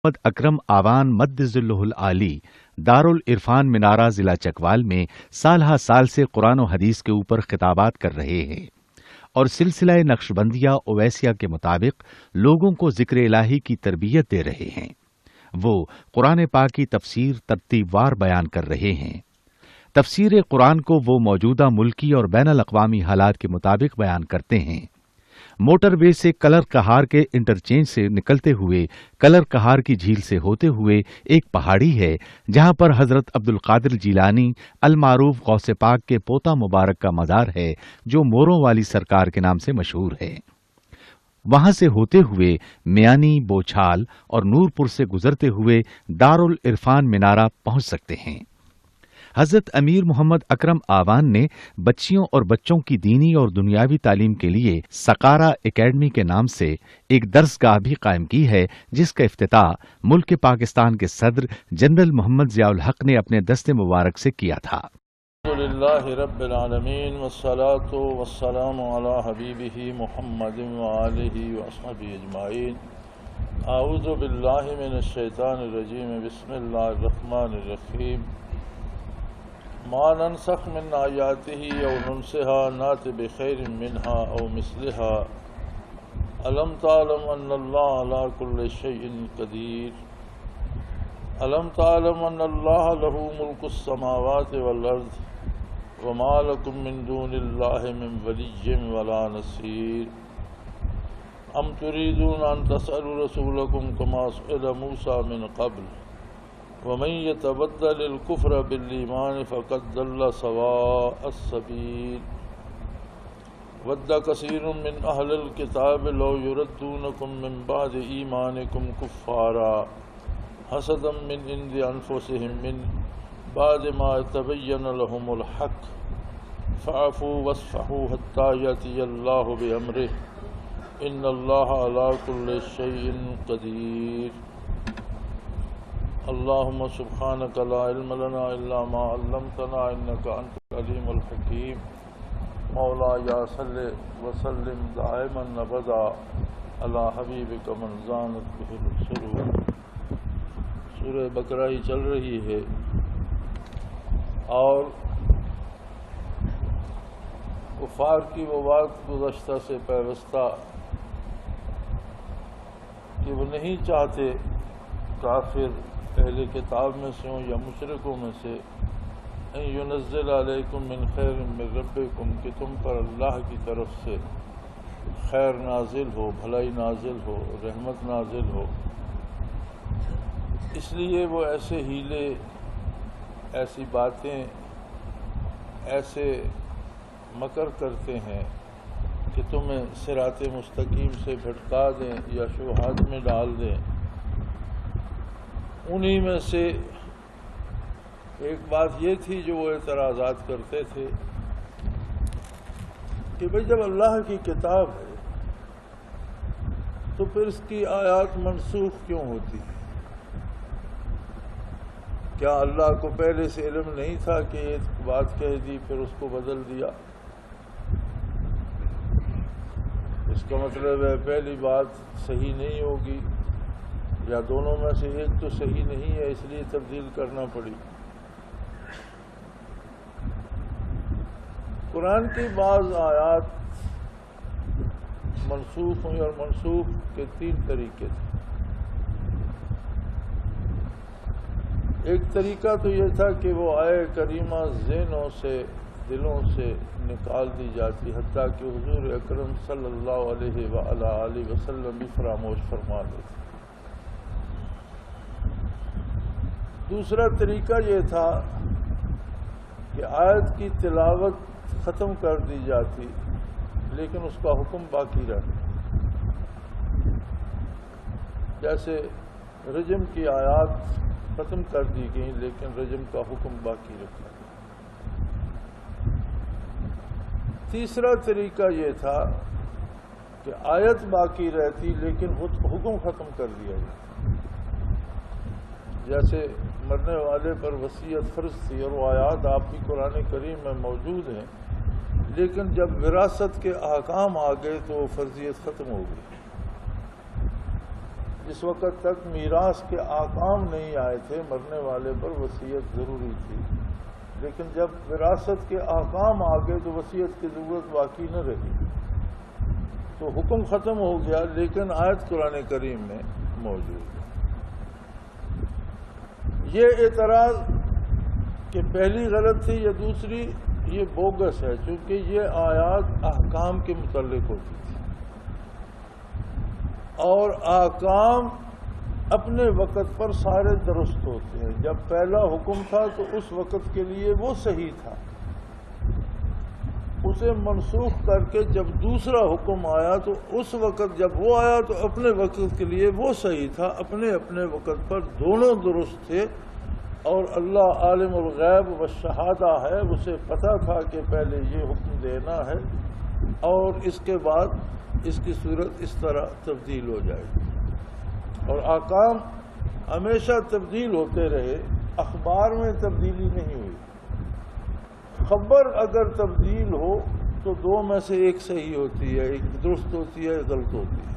محمد اکرم آوان مد ظلہ العالی دارالعرفان منارہ ضلع چکوال میں سال ہا سال سے قرآن و حدیث کے اوپر خطابات کر رہے ہیں اور سلسلہ نقشبندیہ اویسیہ کے مطابق لوگوں کو ذکر الہی کی تربیت دے رہے ہیں۔ وہ قرآن پاک کی تفسیر ترتیب وار بیان کر رہے ہیں۔ تفسیر قرآن کو وہ موجودہ ملکی اور بین الاقوامی حالات کے مطابق بیان کرتے ہیں۔ موٹر وے سے کلر کہار کے انٹرچینج سے نکلتے ہوئے کلر کہار کی جھیل سے ہوتے ہوئے ایک پہاڑی ہے جہاں پر حضرت عبد القادر جیلانی المعروف غوث پاک کے پوتا مبارک کا مزار ہے جو موروں والی سرکار کے نام سے مشہور ہے۔ وہاں سے ہوتے ہوئے میانی، بوچھال اور نورپور سے گزرتے ہوئے دارالعرفان منارہ پہنچ سکتے ہیں۔ حضرت امیر محمد اکرم آوان نے بچیوں اور بچوں کی دینی اور دنیاوی تعلیم کے لیے سقارہ اکیڈمی کے نام سے ایک درسگاہ بھی قائم کی ہے جس کا افتتاح ملک پاکستان کے صدر جنرل محمد ضیاء الحق نے اپنے دست مبارک سے کیا تھا۔ الحمدللہ رب العالمین والصلاة والسلام علی حبیبہ محمد وآلہ وصحبہ اجمعین۔ اعوذ باللہ من الشیطان الرجیم، بسم اللہ الرحمن الرحیم۔ ما ننسخ من آیاتہ او ننسها نات بخیر منہا او مثلہا الم تعلم ان اللہ علی کل شیء قدیر الم تعلم ان اللہ لہ ملک السماوات والارض وما لکم من دون اللہ من ولی ولا نصیر ام تريدون ان تسألوا رسولکم کما سئل موسیٰ من قبل ومن يتبدل الكفر بالإيمان فقد ضل سواء السبيل ود كثير من أهل الكتاب لو يردونكم من بعد إيمانكم كفارا حسدا من عند أنفسهم من بعد ما تبين لهم الحق فاعفوا واصفحوا حتى يأتي الله بأمره إن الله على كل شيء قدير۔ اللہم سبحانک لا علم لنا الا ما علمتنا انک انت العلیم الحکیم۔ مولا یا صلی وسلم دائما ابدا علی حبیبک من زانت بہ السرور۔ سورہ بقرہ ہی چل رہی ہے اور کفار کی وہ بات گزشتہ سے پیوستہ کہ وہ نہیں چاہتے کافر اہل کتاب میں سے ہوں یا مشرکوں میں سے ان ینزل علیکم من خیر من ربکم کہ تم پر اللہ کی طرف سے خیر نازل ہو، بھلائی نازل ہو، رحمت نازل ہو۔ اس لیے وہ ایسے ہیلے، ایسی باتیں، ایسے مکر کرتے ہیں کہ تمہیں صراط مستقیم سے بھٹکا دیں یا شبہات میں ڈال دیں۔ انہی میں سے ایک بات یہ تھی جو وہ اعتراضات کرتے تھے کہ بھئی جب اللہ کی کتاب ہے تو پھر اس کی آیات منسوخ کیوں ہوتی ہے؟ کیا اللہ کو پہلے سے علم نہیں تھا کہ یہ بات کہہ دی پھر اس کو بدل دیا؟ اس کا مطلب ہے پہلی بات صحیح نہیں ہوگی یا دونوں میں سے ایک تو صحیح نہیں ہے اس لیے تبدیل کرنا پڑی۔ قرآن کی بعض آیات منسوخ ہوئی اور منسوخ کے تین طریقے تھے۔ ایک طریقہ تو یہ تھا کہ وہ آیے کریمہ ذہنوں سے، دلوں سے نکال دی جاتی حتیٰ کہ حضور اکرم صلی اللہ علیہ وآلہ وسلم بھی فراموش فرما دیتے۔ دوسرا طریقہ یہ تھا کہ آیت کی تلاوت ختم کر دی جاتی لیکن اس کا حکم باقی رہتا، جیسے رجم کی آیات ختم کر دی گئیں لیکن رجم کا حکم باقی رکھا۔ تیسرا طریقہ یہ تھا کہ آیت باقی رہتی لیکن حکم ختم کر دیا جاتا، جیسے مرنے والے پر وصیت فرض تھی اور وہ آیات آپ کی قرآن کریم میں موجود ہیں لیکن جب وراثت کے احکام آ گئے تو وہ فرضیت ختم ہو گئی۔ جس وقت تک میراث کے احکام نہیں آئے تھے مرنے والے پر وصیت ضروری تھی، لیکن جب وراثت کے احکام آ گئے تو وصیت کی ضرورت باقی نہ رہی، تو حکم ختم ہو گیا، لیکن آیت قرآن کریم میں موجود ہے۔ یہ اعتراض کہ پہلی غلط تھی یا دوسری، یہ بوگس ہے، چونکہ یہ آیات احکام کے متعلق ہوتی تھی، اور احکام اپنے وقت پر سارے درست ہوتے ہیں۔ جب پہلا حکم تھا تو اس وقت کے لیے وہ صحیح تھا، اسے منسوخ کر کے جب دوسرا حکم آیا تو اس وقت جب وہ آیا تو اپنے وقت کے لیے وہ صحیح تھا، اپنے اپنے وقت پر دونوں درست تھے، اور اللہ عالم الغیب والشہادہ ہے، اسے پتہ تھا کہ پہلے یہ حکم دینا ہے اور اس کے بعد اس کی صورت اس طرح تبدیل ہو جائے گی، اور احکام ہمیشہ تبدیل ہوتے رہے، اخبار میں تبدیلی نہیں ہوئی۔ خبر اگر تبدیل ہو تو دو میں سے ایک صحیح ہوتی ہے، ایک درست ہوتی ہے، غلط ہوتی ہے،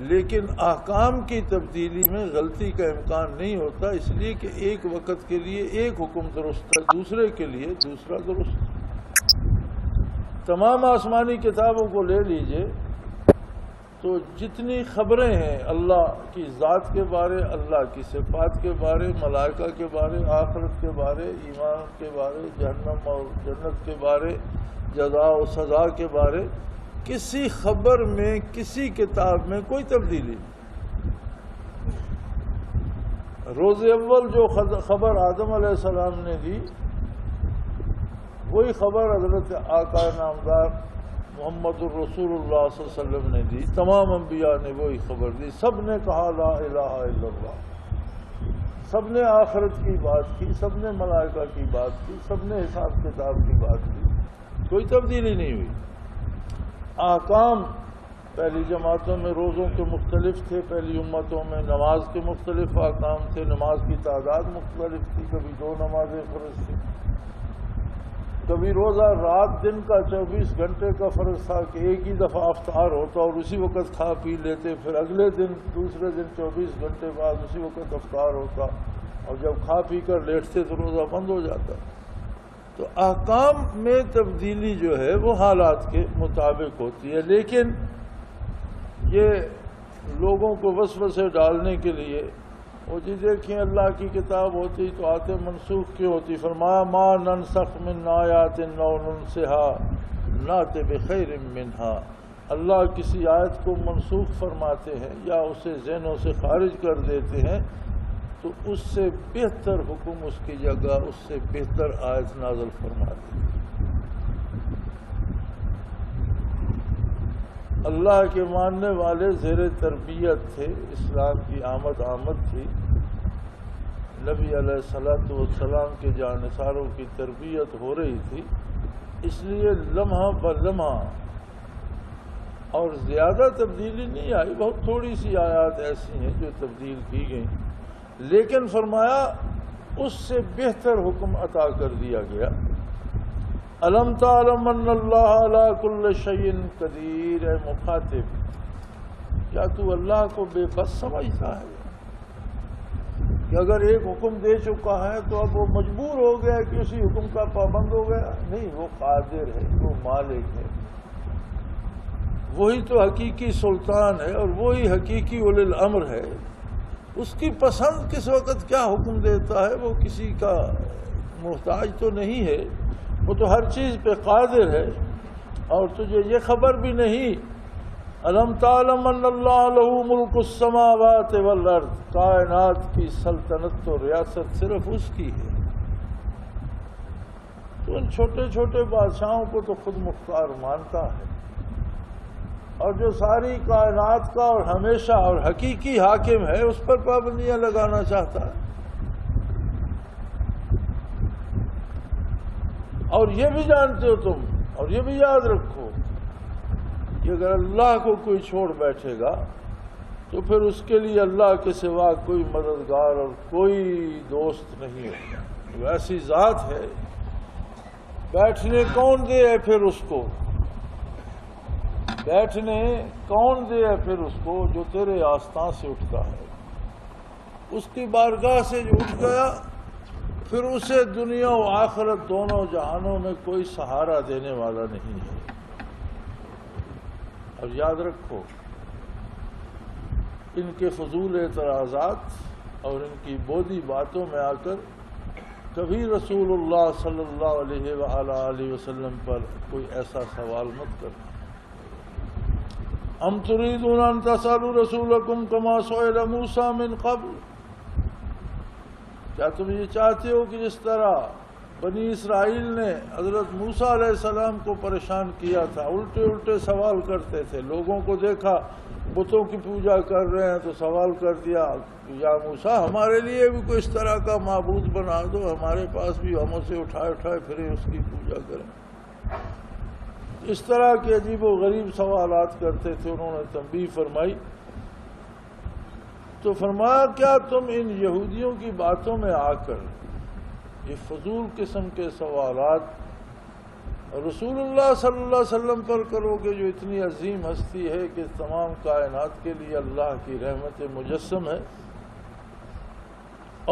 لیکن احکام کی تبدیلی میں غلطی کا امکان نہیں ہوتا، اس لیے کہ ایک وقت کے لیے ایک حکم درست ہے، دوسرے کے لیے دوسرا درست۔ تمام آسمانی کتابوں کو لے لیجئے تو جتنی خبریں ہیں اللہ کی ذات کے بارے، اللہ کی صفات کے بارے، ملائکہ کے بارے، آخرت کے بارے، ایمان کے بارے، جہنم اور جنت کے بارے، جزا و سزا کے بارے، کسی خبر میں کسی کتاب میں کوئی تبدیلی نہیں۔ روز اول جو خبر آدم علیہ السلام نے دی، وہی خبر حضرت آقا نامدار محمد الرسول اللہ صلی اللہ علیہ وسلم نے دی، تمام انبیاء نے وہی خبر دی، سب نے کہا لا الہ الا اللہ، سب نے آخرت کی بات کی، سب نے ملائکہ کی بات کی، سب نے حساب کتاب کی بات کی، کوئی تبدیلی نہیں ہوئی۔ احکام پہلی جماعتوں میں روزوں کے مختلف تھے، پہلی امتوں میں نماز کے مختلف احکام تھے، نماز کی تعداد مختلف تھی، کبھی 2 نمازیں فرض تھیں، کبھی روزہ رات دن کا 24 گھنٹے کا فرض تھا کہ ایک ہی دفعہ افطار ہوتا اور اسی وقت کھا پی لیتے، پھر اگلے دن دوسرے دن 24 گھنٹے بعد اسی وقت افطار ہوتا، اور جب کھا پی کر لیٹتے تو روزہ بند ہو جاتا۔ تو احکام میں تبدیلی جو ہے وہ حالات کے مطابق ہوتی ہے، لیکن یہ لوگوں کو وسوسے ڈالنے کے لیے وہ جی دیکھیں اللہ کی کتاب ہوتی تو آتے منسوخ کیوں ہوتی، فرمایا ما ننسخ من آیات او ننسها نات بخیر منہا، اللہ کسی آیت کو منسوخ فرماتے ہیں یا اسے ذہنوں سے خارج کر دیتے ہیں تو اس سے بہتر حکم اس کی جگہ اس سے بہتر آیت نازل فرماتے ہیں۔ اللہ کے ماننے والے زیر تربیت تھے، اسلام کی آمد تھی، نبی علیہ الصلوۃ والسلام کے جانثاروں کی تربیت ہو رہی تھی، اس لیے لمحہ بلمحہ اور زیادہ تبدیلی نہیں آئی، بہت تھوڑی سی آیات ایسی ہیں جو تبدیل کی گئیں، لیکن فرمایا اس سے بہتر حکم عطا کر دیا گیا۔ الم تعلم ان اللہ علی کل شیء قدیر، اے مخاطب کیا تو اللہ کو بے بس سمجھتا ہے کہ اگر ایک حکم دے چکا ہے تو اب وہ مجبور ہو گیا کہ اسی حکم کا پابند ہو گیا؟ نہیں، وہ قادر ہے، وہ مالک ہے، وہی تو حقیقی سلطان ہے اور وہی حقیقی اولی الامر ہے، اس کی پسند کس وقت کیا حکم دیتا ہے وہ کسی کا محتاج تو نہیں ہے، وہ تو ہر چیز پہ قادر ہے۔ اور تجھے یہ خبر بھی نہیں، الم تعلم ان اللہ لہ ملک السماوات والارض، کائنات کی سلطنت و ریاست صرف اس کی ہے، تو ان چھوٹے چھوٹے بادشاہوں کو تو خود مختار مانتا ہے، اور جو ساری کائنات کا اور ہمیشہ اور حقیقی حاکم ہے اس پر پابندیاں لگانا چاہتا ہے۔ اور یہ بھی جانتے ہو تم، اور یہ بھی یاد رکھو کہ اگر اللہ کو کوئی چھوڑ بیٹھے گا تو پھر اس کے لیے اللہ کے سوا کوئی مددگار اور کوئی دوست نہیں ہوگا، وہ ایسی ذات ہے، بیٹھنے کون دے ہے پھر اس کو؟ بیٹھنے کون دے پھر اس کو جو تیرے آستان سے اٹھتا ہے؟ اس کی بارگاہ سے جو اٹھ گیا پھر اسے دنیا و آخرت دونوں جہانوں میں کوئی سہارا دینے والا نہیں ہے۔ اور یاد رکھو، ان کے فضول اعتراضات اور ان کی بودی باتوں میں آ کر کبھی رسول اللہ صلی اللہ علیہ وآلہ وسلم پر کوئی ایسا سوال مت کرنا۔ ام تريدون ان تسألوا رسولكم كما سئل موسى من قبل، کیا تم یہ چاہتے ہو کہ جس طرح بنی اسرائیل نے حضرت موسیٰ علیہ السلام کو پریشان کیا تھا، الٹے الٹے سوال کرتے تھے، لوگوں کو دیکھا بتوں کی پوجا کر رہے ہیں تو سوال کر دیا یا موسیٰ ہمارے لیے بھی کوئی اس طرح کا معبود بنا دو، ہمارے پاس بھی ہم اسے اٹھائے اٹھائے پھریں اس کی پوجا کریں۔ اس طرح کے عجیب و غریب سوالات کرتے تھے۔ انہوں نے تنبیہ فرمائی تو فرمایا کیا تم ان یہودیوں کی باتوں میں آ کر یہ فضول قسم کے سوالات رسول اللہ صلی اللہ علیہ وسلم پر کرو گے، جو اتنی عظیم ہستی ہے کہ تمام کائنات کے لیے اللہ کی رحمت مجسم ہے؟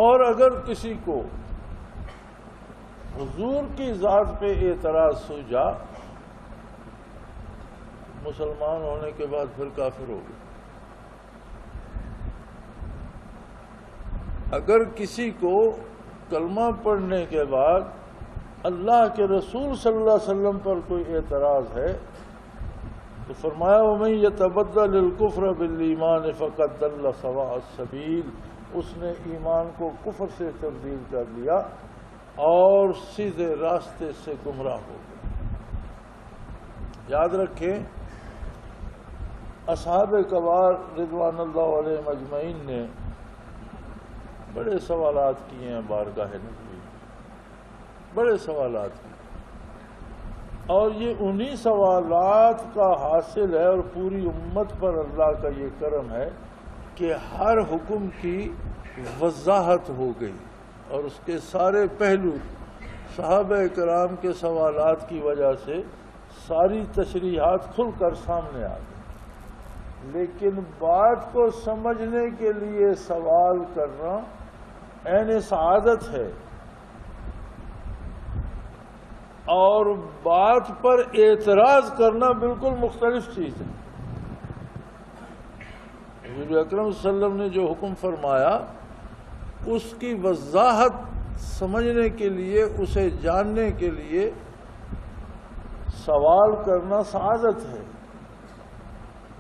اور اگر کسی کو حضور کی ذات پہ اعتراض سوجا، مسلمان ہونے کے بعد پھر کافر ہو گئے۔ اگر کسی کو کلمہ پڑھنے کے بعد اللہ کے رسول صلی اللہ علیہ وسلم پر کوئی اعتراض ہے تو فرمایا وَمَن يَتَبَدَّلِ الْكُفْرَ بِالْإِيمَانِ فَقَدْ ضَلَّ سَوَاءَ السَّبِيلِ، اس نے ایمان کو کفر سے تبدیل کر لیا اور سیدھے راستے سے گمراہ ہو گیا۔ یاد رکھیں، اصحاب کبار رضوان اللہ علیہم اجمعین نے بڑے سوالات کیے ہیں بارگاہ نبی، بڑے سوالات کیے، اور یہ انہی سوالات کا حاصل ہے، اور پوری امت پر اللہ کا یہ کرم ہے کہ ہر حکم کی وضاحت ہو گئی اور اس کے سارے پہلو صحابہ کرام کے سوالات کی وجہ سے ساری تشریحات کھل کر سامنے آ گئی۔ لیکن بات کو سمجھنے کے لیے سوال کرنا عین سعادت ہے، اور بات پر اعتراض کرنا بالکل مختلف چیز ہے۔ حضور اکرم صلی اللہ علیہ وسلم نے جو حکم فرمایا اس کی وضاحت سمجھنے کے لیے، اسے جاننے کے لیے سوال کرنا سعادت ہے،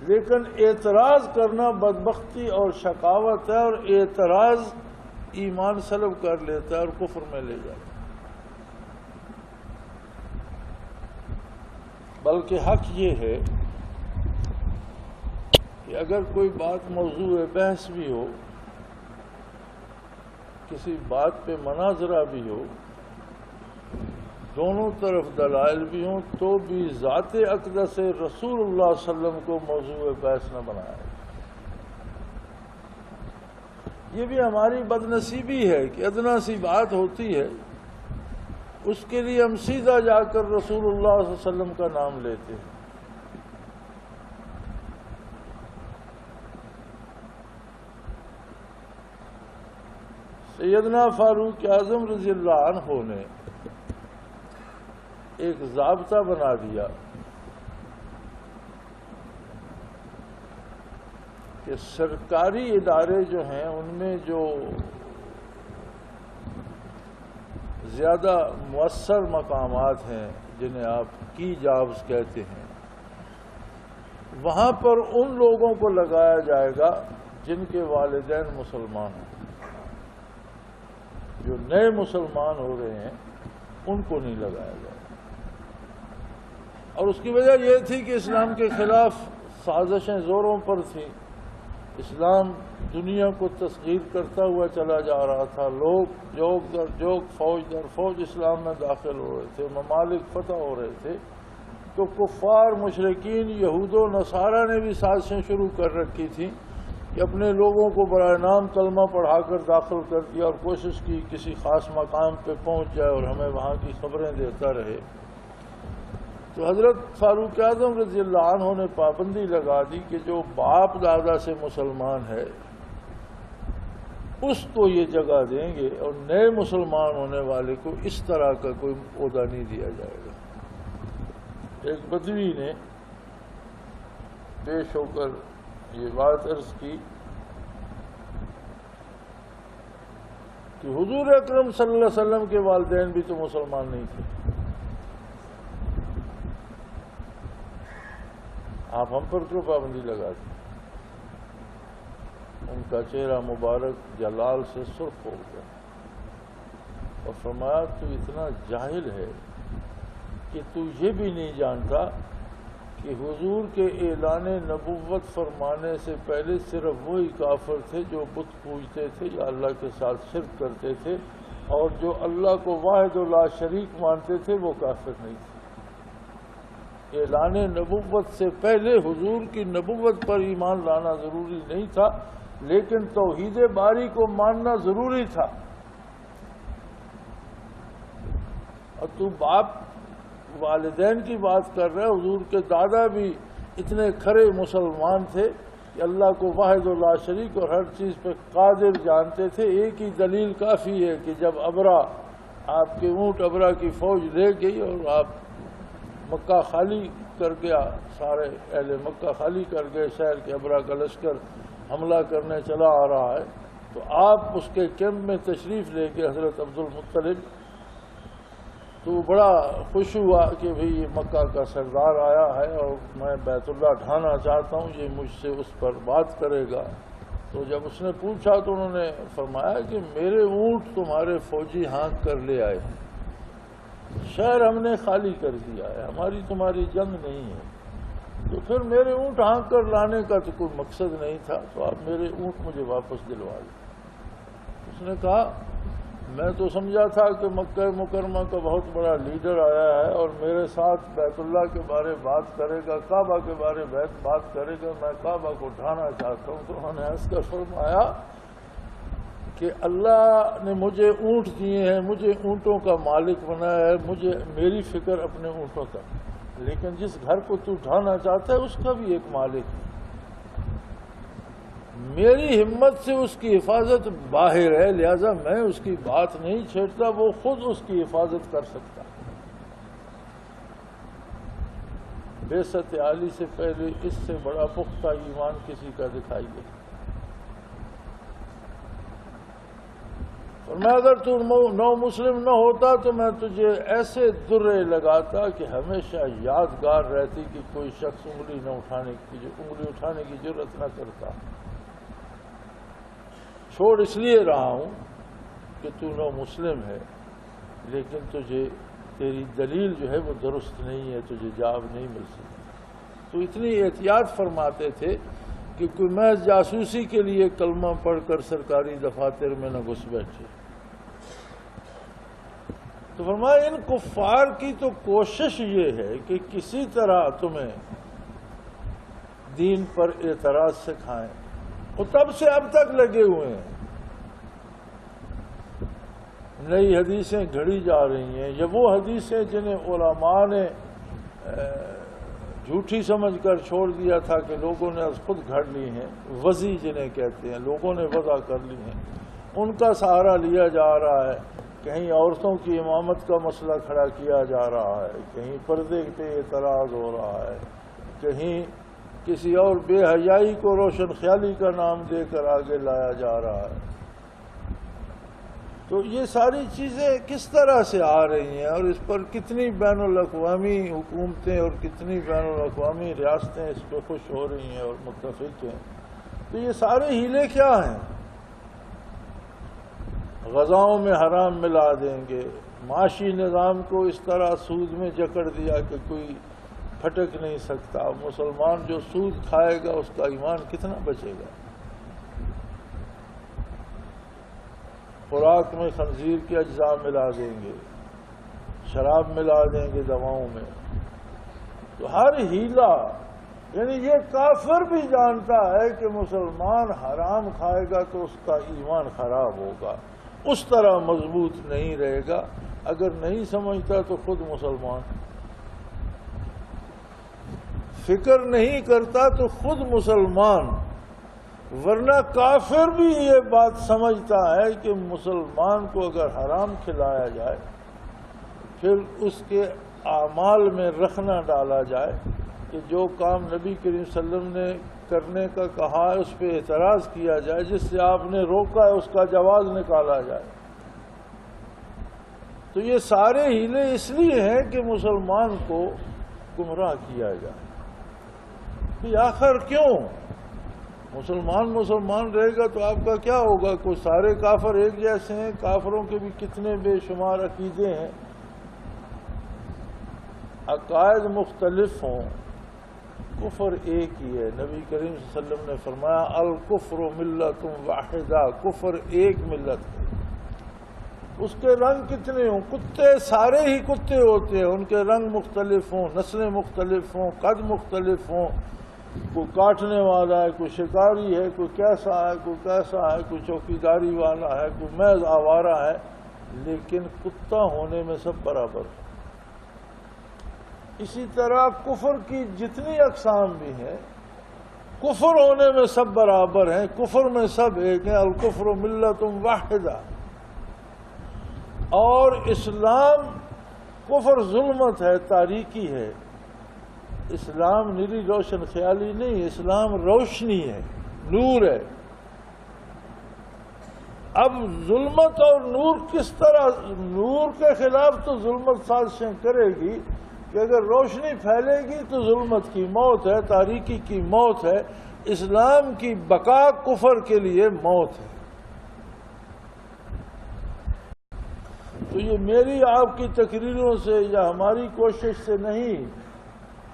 لیکن اعتراض کرنا بدبختی اور شقاوت ہے، اور اعتراض ایمان سلب کر لیتا ہے اور کفر میں لے جاتا ہے۔ بلکہ حق یہ ہے کہ اگر کوئی بات موضوع بحث بھی ہو، کسی بات پہ مناظرہ بھی ہو، دونوں طرف دلائل بھی ہوں، تو بھی ذات اقدس رسول اللہ صلی اللہ علیہ وسلم کو موضوع بحث نہ بنایا۔ یہ بھی ہماری بدنصیبی ہے کہ ادنا سی بات ہوتی ہے اس کے لیے ہم سیدھا جا کر رسول اللہ صلی اللہ علیہ وسلم کا نام لیتے ہیں۔ سیدنا فاروق اعظم رضی اللہ عنہ نے ایک ضابطہ بنا دیا کہ سرکاری ادارے جو ہیں ان میں جو زیادہ مؤثر مقامات ہیں، جنہیں آپ کی جابز کہتے ہیں، وہاں پر ان لوگوں کو لگایا جائے گا جن کے والدین مسلمان ہیں۔ جو نئے مسلمان ہو رہے ہیں ان کو نہیں لگایا جائے گا۔ اور اس کی وجہ یہ تھی کہ اسلام کے خلاف سازشیں زوروں پر تھیں، اسلام دنیا کو تصغیر کرتا ہوا چلا جا رہا تھا، لوگ جوک در جوک، فوج در فوج اسلام میں داخل ہو رہے تھے، ممالک فتح ہو رہے تھے، تو کفار مشرکین یہود و نصارہ نے بھی سازشیں شروع کر رکھی تھیں کہ اپنے لوگوں کو برائے نام کلمہ پڑھا کر داخل کر دیا اور کوشش کی کسی خاص مقام پہ پہنچ جائے اور ہمیں وہاں کی خبریں دیتا رہے۔ تو حضرت فاروق اعظم رضی اللہ عنہ نے پابندی لگا دی کہ جو باپ دادا سے مسلمان ہے اس کو یہ جگہ دیں گے، اور نئے مسلمان ہونے والے کو اس طرح کا کوئی عہدہ نہیں دیا جائے گا۔ ایک بدوی نے پیش ہو کر یہ بات عرض کی کہ حضور اکرم صلی اللہ علیہ وسلم کے والدین بھی تو مسلمان نہیں تھے، آپ ہم پر کیوں پابندی لگا دی؟ ان کا چہرہ مبارک جلال سے سرخ ہو گیا اور فرمایا تو اتنا جاہل ہے کہ تو یہ بھی نہیں جانتا کہ حضور کے اعلان نبوت فرمانے سے پہلے صرف وہی کافر تھے جو بت پوجتے تھے یا اللہ کے ساتھ شرک کرتے تھے، اور جو اللہ کو واحد لا شریک مانتے تھے وہ کافر نہیں تھے۔ اعلان نبوت سے پہلے حضور کی نبوت پر ایمان لانا ضروری نہیں تھا، لیکن توحید باری کو ماننا ضروری تھا۔ اور تو باپ والدین کی بات کر رہے، حضور کے دادا بھی اتنے کھرے مسلمان تھے کہ اللہ کو واحد لا شریک اور ہر چیز پہ قادر جانتے تھے۔ ایک ہی دلیل کافی ہے کہ جب ابرا آپ کے اونٹ ابرا کی فوج لے گئی اور آپ مکہ خالی کر گیا، سارے اہل مکہ خالی کر گئے، شہر کے ابرا کا لشکر حملہ کرنے چلا آ رہا ہے، تو آپ اس کے کیمپ میں تشریف لے کے حضرت عبد المطلب، تو بڑا خوش ہوا کہ بھئی مکہ کا سردار آیا ہے اور میں بیت اللہ ڈھانا چاہتا ہوں، یہ مجھ سے اس پر بات کرے گا۔ تو جب اس نے پوچھا تو انہوں نے فرمایا کہ میرے اونٹ تمہارے فوجی ہانک کر لے آئے ہیں، شہر ہم نے خالی کر دیا ہے، ہماری تمہاری جنگ نہیں ہے، تو پھر میرے اونٹ ہانک کر لانے کا تو کوئی مقصد نہیں تھا، تو آپ میرے اونٹ مجھے واپس دلوا دیں۔ اس نے کہا میں تو سمجھا تھا کہ مکہ مکرمہ کا بہت بڑا لیڈر آیا ہے اور میرے ساتھ بیت اللہ کے بارے بات کرے گا، کعبہ کے بارے بات کرے گا، میں کعبہ کو ڈھانا چاہتا ہوں۔ تو انہوں نے ہنس کر فرمایا کہ اللہ نے مجھے اونٹ دیے ہیں، مجھے اونٹوں کا مالک بنایا ہے، میری فکر اپنے اونٹوں کا، لیکن جس گھر کو تو ڈھانا چاہتا ہے اس کا بھی ایک مالک ہے، میری ہمت سے اس کی حفاظت باہر ہے، لہذا میں اس کی بات نہیں چھیڑتا، وہ خود اس کی حفاظت کر سکتا۔ بعثت عالی سے پہلے اس سے بڑا پختہ ایمان کسی کا دکھائی دے۔ اور میں اگر تو نو مسلم نہ ہوتا تو میں تجھے ایسے درے لگاتا کہ ہمیشہ یادگار رہتی کہ کوئی شخص انگلی اٹھانے کی جرأت نہ کرتا۔ چھوڑ اس لیے رہا ہوں کہ تو نو مسلم ہے، لیکن تیری دلیل جو ہے وہ درست نہیں ہے، تجھے جواب نہیں مل سکتی۔ تو اتنی احتیاط فرماتے تھے کہ کوئی محض جاسوسی کے لیے کلمہ پڑھ کر سرکاری دفاتر میں نہ گھس بیٹھے۔ تو فرمایا ان کفار کی تو کوشش یہ ہے کہ کسی طرح تمہیں دین پر اعتراض سکھائیں، وہ تب سے اب تک لگے ہوئے ہیں، نئی حدیثیں گھڑی جا رہی ہیں، یا وہ حدیثیں جنہیں علماء نے جھوٹی سمجھ کر چھوڑ دیا تھا کہ لوگوں نے خود گھڑ لی ہیں، وضع جنہیں کہتے ہیں، لوگوں نے وضع کر لی ہیں، ان کا سہارا لیا جا رہا ہے۔ کہیں عورتوں کی امامت کا مسئلہ کھڑا کیا جا رہا ہے، کہیں پردے پہ اعتراض ہو رہا ہے، کہیں کسی اور بے حیائی کو روشن خیالی کا نام دے کر آگے لایا جا رہا ہے۔ تو یہ ساری چیزیں کس طرح سے آ رہی ہیں اور اس پر کتنی بین الاقوامی حکومتیں اور کتنی بین الاقوامی ریاستیں اس پہ خوش ہو رہی ہیں اور متفق ہیں۔ تو یہ سارے ہیلے کیا ہیں؟ غذاؤں میں حرام ملا دیں گے، معاشی نظام کو اس طرح سود میں جکڑ دیا کہ کوئی پھٹک نہیں سکتا، مسلمان جو سود کھائے گا اس کا ایمان کتنا بچے گا؟ خوراک میں خنزیر کے اجزاء ملا دیں گے، شراب ملا دیں گے دواؤں میں، تو ہر ہیلا، یعنی یہ کافر بھی جانتا ہے کہ مسلمان حرام کھائے گا تو اس کا ایمان خراب ہوگا، اس طرح مضبوط نہیں رہے گا۔ اگر نہیں سمجھتا تو خود مسلمان، فکر نہیں کرتا تو خود مسلمان، ورنہ کافر بھی یہ بات سمجھتا ہے کہ مسلمان کو اگر حرام کھلایا جائے، پھر اس کے اعمال میں رخنہ ڈالا جائے کہ جو کام نبی کریم صلی اللہ علیہ وسلم نے کرنے کا کہا ہے اس پہ اعتراض کیا جائے، جس سے آپ نے روکا ہے اس کا جواز نکالا جائے. تو یہ سارے ہیلے اس لیے ہیں کہ مسلمان کو گمراہ کیا جائے. کہ آخر کیوں مسلمان رہے گا تو آپ کا کیا ہوگا؟ کوئی سارے کافر ایک جیسے ہیں؟ کافروں کے بھی کتنے بے شمار عقیدے ہیں، عقائد مختلف ہوں، کفر ایک ہی ہے. نبی کریم صلی اللہ علیہ وسلم نے فرمایا الکفر ملت واحدہ، کفر ایک ملت ہے. اس کے رنگ کتنے ہوں، کتے سارے ہی کتے ہوتے ہیں، ان کے رنگ مختلف ہوں، نسلیں مختلف ہوں، قد مختلف ہوں، کوئی کاٹنے والا ہے، کوئی شکاری ہے، کوئی کیسا ہے، کوئی کیسا ہے، کوئی چوکیداری والا ہے، کوئی محض آوارہ ہے، لیکن کتا ہونے میں سب برابر ہے. اسی طرح کفر کی جتنی اقسام بھی ہیں، کفر ہونے میں سب برابر ہیں، کفر میں سب ایک ہیں. الکفر ملت واحدہ. اور اسلام کفر ظلمت ہے، تاریکی ہے. اسلام نیلی روشن خیالی نہیں، اسلام روشنی ہے، نور ہے. اب ظلمت اور نور کس طرح؟ نور کے خلاف تو ظلمت سازشیں کرے گی کہ اگر روشنی پھیلے گی تو ظلمت کی موت ہے، تاریکی کی موت ہے. اسلام کی بقا کفر کے لیے موت ہے. تو یہ میری آپ کی تقریروں سے یا ہماری کوشش سے نہیں،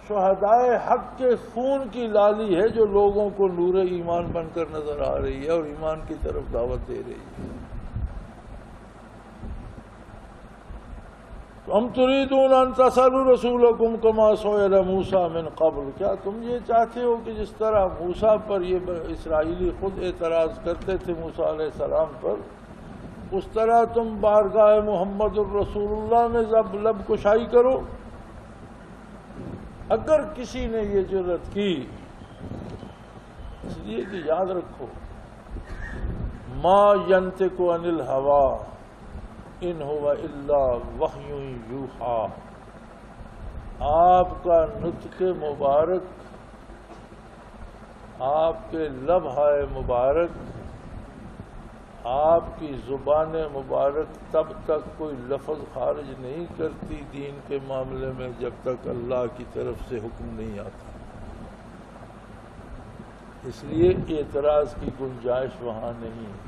شہدائے حق کے خون کی لالی ہے جو لوگوں کو نور ایمان بن کر نظر آ رہی ہے اور ایمان کی طرف دعوت دے رہی ہے. ہم تريدون ان تسألوا رسولكم كما سئل موسى من قبل. کیا تم یہ چاہتے ہو کہ جس طرح موسیٰ پر یہ اسرائیلی خود اعتراض کرتے تھے موسیٰ علیہ السلام پر، اس طرح تم بارگاہ محمد الرسول اللہ میں لب کشائی کرو؟ اگر کسی نے یہ جرات کی، اس لیے کہ یاد رکھو ما ینطق عن الہوی ان هو الا وحی یوحی. آپ کا نطق مبارک، آپ کے لبہائے مبارک، آپ کی زبان مبارک تب تک کوئی لفظ خارج نہیں کرتی دین کے معاملے میں جب تک اللہ کی طرف سے حکم نہیں آتا. اس لیے اعتراض کی گنجائش وہاں نہیں ہے.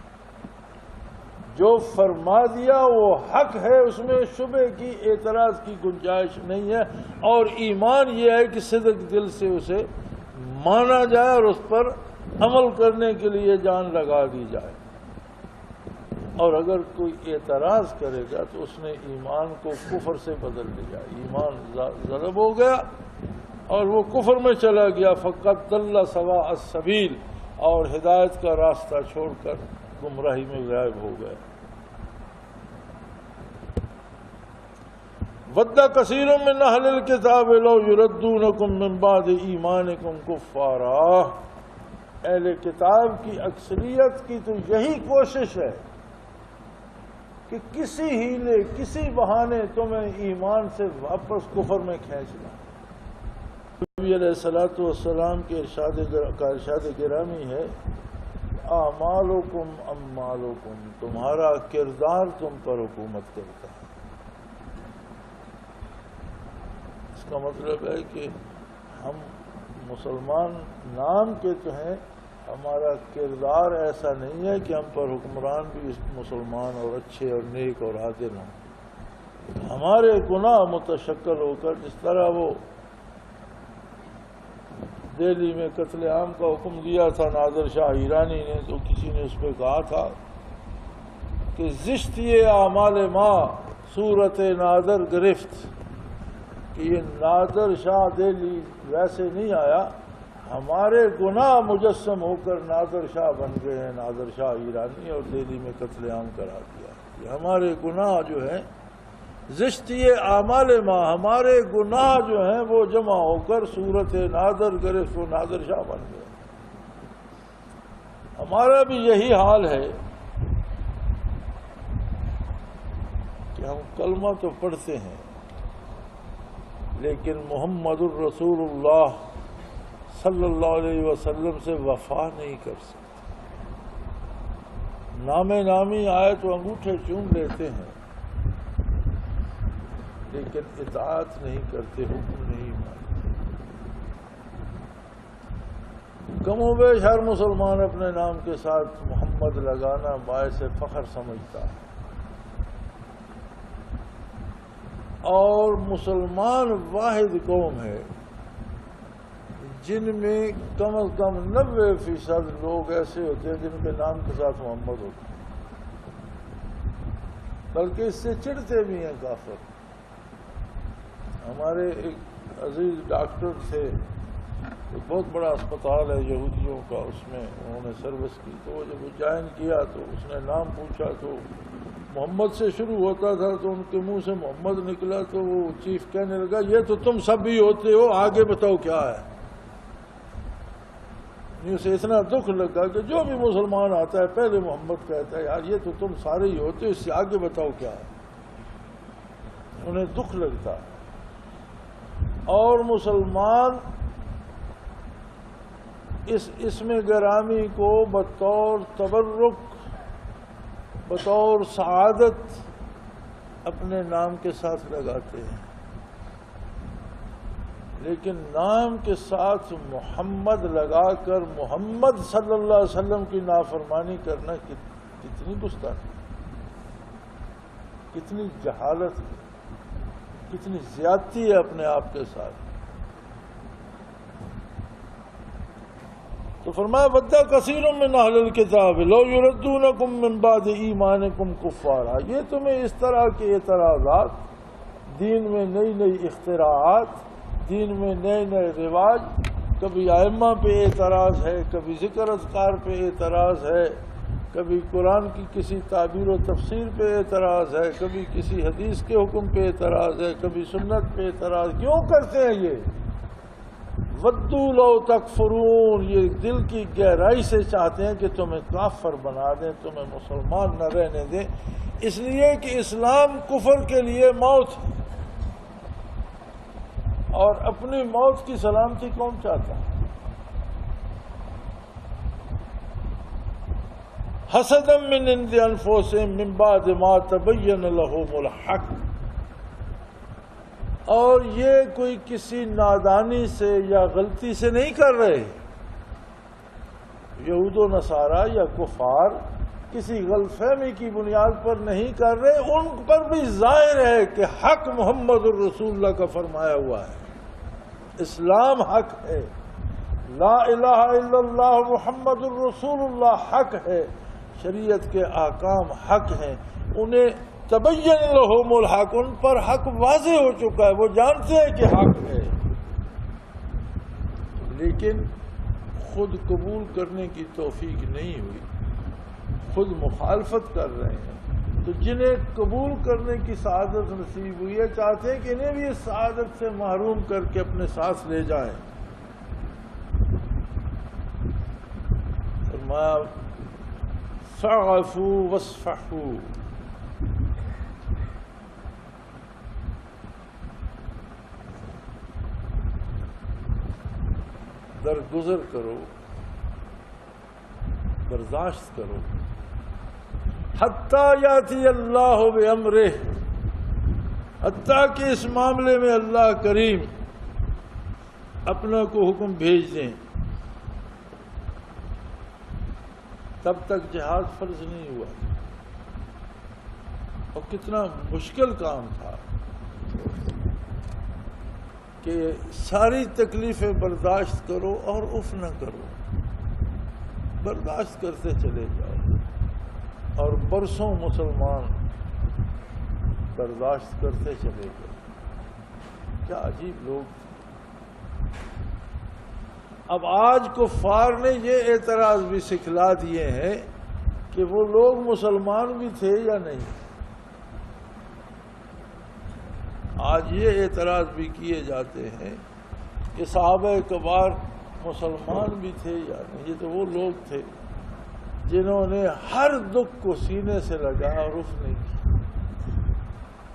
جو فرما دیا وہ حق ہے، اس میں شبہ کی اعتراض کی گنجائش نہیں ہے. اور ایمان یہ ہے کہ صدق دل سے اسے مانا جائے اور اس پر عمل کرنے کے لیے جان لگا دی جائے. اور اگر کوئی اعتراض کرے گا تو اس نے ایمان کو کفر سے بدل دیا، ایمان ضرب ہو گیا اور وہ کفر میں چلا گیا. فقط ضل سواء السبیل، اور ہدایت کا راستہ چھوڑ کر گمراہی میں غائب ہو گئے. ود کثیر من اہل الکتاب لو یردونکم من بعد ایمانکم کفارا. اہل کتاب کی اکثریت کی تو یہی کوشش ہے کہ کسی ہیلے، کسی بہانے تمہیں ایمان سے واپس کفر میں کھینچ لیں. نبی علیہ السلام کے ارشاد گرامی ہے اعمالکم اموالکم، تمہارا کردار تم پر حکومت کرتا ہے. اس کا مطلب ہے کہ ہم مسلمان نام کے تو ہیں، ہمارا کردار ایسا نہیں ہے کہ ہم پر حکمران بھی مسلمان اور اچھے اور نیک اور عادل ہوں. ہمارے گناہ متشکل ہو کر، جس طرح وہ دہلی میں قتل عام کا حکم دیا تھا نادر شاہ ایرانی نے، تو کسی نے اس پہ کہا تھا کہ زشت یہ اعمال ما صورت نادر گرفت، کہ یہ نادر شاہ دہلی ویسے نہیں آیا، ہمارے گناہ مجسم ہو کر نادر شاہ بن گئے ہیں، نادر شاہ ایرانی، اور دہلی میں قتل عام کرا دیا. یہ ہمارے گناہ جو ہیں زشتی اعمال ما، ہمارے گناہ جو ہیں وہ جمع ہو کر صورت نادر گرفت و نادر شاہ بن گئے۔ ہمارا بھی یہی حال ہے کہ ہم کلمہ تو پڑھتے ہیں لیکن محمد الرسول اللہ صلی اللہ علیہ وسلم سے وفا نہیں کر سکتے۔ نام نامی آئے تو انگوٹھے چوم لیتے ہیں لیکن اطاعت نہیں کرتے، حکم نہیں مانتے۔ کم و بیش ہر مسلمان اپنے نام کے ساتھ محمد لگانا باعث فخر سمجھتا ہے، اور مسلمان واحد قوم ہے جن میں کم از کم 90% لوگ ایسے ہوتے ہیں جن کے نام کے ساتھ محمد ہوتے ہیں، بلکہ اس سے چڑھتے بھی ہیں کافر۔ ہمارے ایک عزیز ڈاکٹر تھے، ایک بہت بڑا اسپتال ہے یہودیوں کا، اس میں انہوں نے سروس کی، تو جب وہ جوائن کیا تو اس نے نام پوچھا تو محمد سے شروع ہوتا تھا، تو ان کے منہ سے محمد نکلا تو وہ چیف کہنے لگا یہ تو تم سب بھی ہوتے ہو، آگے بتاؤ کیا ہے۔ اسے اتنا دکھ لگا کہ جو بھی مسلمان آتا ہے پہلے محمد کہتا ہے، یار یہ تو تم سارے ہی ہوتے ہو، اس سے آگے بتاؤ کیا ہے۔ انہیں دکھ لگتا، اور مسلمان اس اسم گرامی کو بطور تبرک، بطور سعادت اپنے نام کے ساتھ لگاتے ہیں، لیکن نام کے ساتھ محمد لگا کر محمد صلی اللہ علیہ وسلم کی نافرمانی کرنا کتنی گستاخی، کتنی جہالت، کتنی زیادتی ہے اپنے آپ کے ساتھ۔ تو فرمایا وَدَّ كَثِيرٌ مِّنْ أَهْلِ الْكِتَابِ لَوْ يُرَدُّونَكُم مِّن بَعْدِ إِيمَانِكُمْ كُفَّارًا۔ یہ تمہیں اس طرح کے اعتراضات، دین میں نئی نئی اختراعات، دین میں نئے نئے رواج، کبھی ائمہ پہ اعتراض ہے، کبھی ذکر اذکار پہ اعتراض ہے، کبھی قرآن کی کسی تعبیر و تفسیر پہ اعتراض ہے، کبھی کسی حدیث کے حکم پہ اعتراض ہے، کبھی سنت پہ اعتراض۔ کیوں کرتے ہیں یہ؟ وَدُّوا لَوْ تَكْفُرُونَ، یہ دل کی گہرائی سے چاہتے ہیں کہ تمہیں کافر بنا دیں، تمہیں مسلمان نہ رہنے دیں، اس لیے کہ اسلام کفر کے لیے موت ہے، اور اپنی موت کی سلامتی کون چاہتا ہے؟ حسدا من عند انفسهم من بعد ما تبين لهم الحق، اور یہ کوئی کسی نادانی سے یا غلطی سے نہیں کر رہے، یہود و نصارہ یا کفار کسی غلط فہمی کی بنیاد پر نہیں کر رہے، ان پر بھی ظاہر ہے کہ حق محمد الرسول اللہ کا فرمایا ہوا ہے، اسلام حق ہے، لا الہ الا اللہ محمد الرسول اللہ حق ہے، شریعت کے احکام حق ہیں، انہیں تبین لہم الحق، ان پر حق واضح ہو چکا ہے، وہ جانتے ہیں کہ حق ہے، لیکن خود قبول کرنے کی توفیق نہیں ہوئی، خود مخالفت کر رہے ہیں۔ تو جنہیں قبول کرنے کی سعادت نصیب ہوئی ہے، چاہتے ہیں کہ انہیں بھی اس سعادت سے محروم کر کے اپنے ساتھ لے جائیں۔ فرمایا فاعفوا واصفحوا، درگزر کرو، برداشت کرو، حتیٰ یاتی اللہ بامرہ، حتیٰ کہ اس معاملے میں اللہ کریم اپنا کو حکم بھیج دیں، تب تک جہاد فرض نہیں ہوا۔ اور کتنا مشکل کام تھا کہ ساری تکلیفیں برداشت کرو اور اف نہ کرو، برداشت کرتے چلے جاؤ، اور برسوں مسلمان برداشت کرتے چلے گئے۔ کیا عجیب لوگ تھے۔ اب آج کفار نے یہ اعتراض بھی سکھلا دیے ہیں کہ وہ لوگ مسلمان بھی تھے یا نہیں، آج یہ اعتراض بھی کیے جاتے ہیں کہ صحابہ کبار مسلمان بھی تھے یا نہیں. یہ تو وہ لوگ تھے جنہوں نے ہر دکھ کو سینے سے لگایا اور رف نہیں کیا.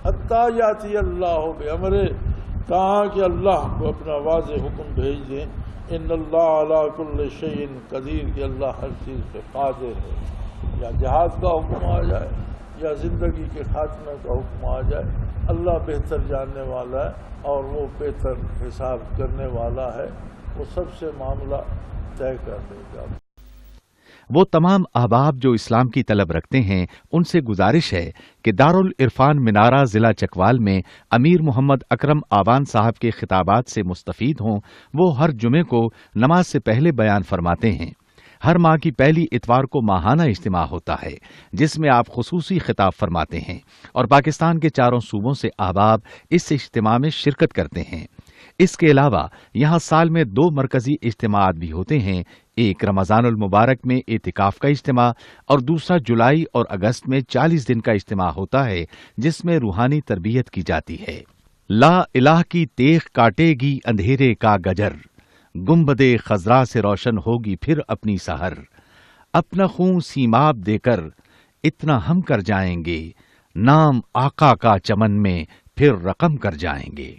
حتیٰ یاتی اللہ بامرہ، کہا کہ اللہ کو اپنا واضح حکم بھیج دیں. ان اللہ علی کل شیء قدیر، کہ اللہ ہر چیز پہ قادر ہے. یا جہاد کا حکم آ جائے یا زندگی کے خاتمے کا حکم آ جائے، اللہ بہتر جاننے والا ہے اور وہ بہتر حساب کرنے والا ہے. وہ سب سے معاملہ طے کر دے گا. وہ تمام احباب جو اسلام کی طلب رکھتے ہیں ان سے گزارش ہے کہ دارالعرفان منارہ ضلع چکوال میں امیر محمد اکرم آوان صاحب کے خطابات سے مستفید ہوں. وہ ہر جمعے کو نماز سے پہلے بیان فرماتے ہیں. ہر ماہ کی پہلی اتوار کو ماہانہ اجتماع ہوتا ہے جس میں آپ خصوصی خطاب فرماتے ہیں اور پاکستان کے چاروں صوبوں سے احباب اس اجتماع میں شرکت کرتے ہیں. اس کے علاوہ یہاں سال میں 2 مرکزی اجتماعات بھی ہوتے ہیں. ایک رمضان المبارک میں اعتکاف کا اجتماع اور دوسرا جولائی اور اگست میں 40 دن کا اجتماع ہوتا ہے جس میں روحانی تربیت کی جاتی ہے. لا الہ کی تیغ کاٹے گی اندھیرے کا گجر، گنبدے خضرا سے روشن ہوگی پھر اپنی سحر. اپنا خون سیماب دے کر اتنا ہم کر جائیں گے، نام آقا کا چمن میں پھر رقم کر جائیں گے.